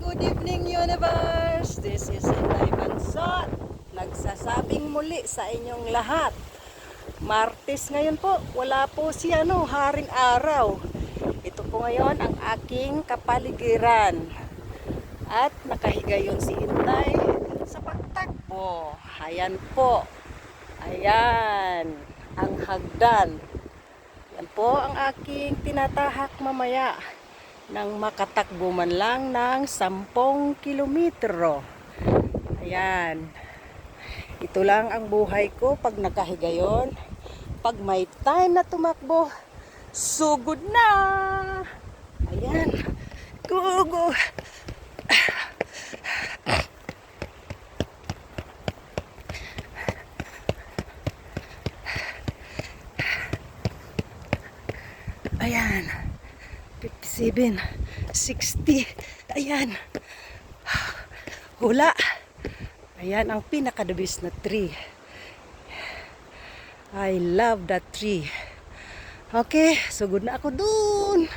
good evening universe. This is Inday Bansot. Nagsasabing muli sa inyong lahat. Martes ngayon po, wala po si haring araw. Ito po ngayon ang aking kapaligiran. At nakahiga yun si Inday sa pagtakbo. Ayan po. Ayan ang hagdan. Yan po ang aking tinatahak mamaya nang makatakbo man lang ng 10 kilometro. Ayan. Ito lang ang buhay ko pag nakahiga yon. Pag may time na tumakbo, sugod na. Ayan. Go, go. Ayan. 57, 60. Ayan. Hula. Ayan ang pinakadabis na tree. I love that tree. Okay, sugod na ako dun.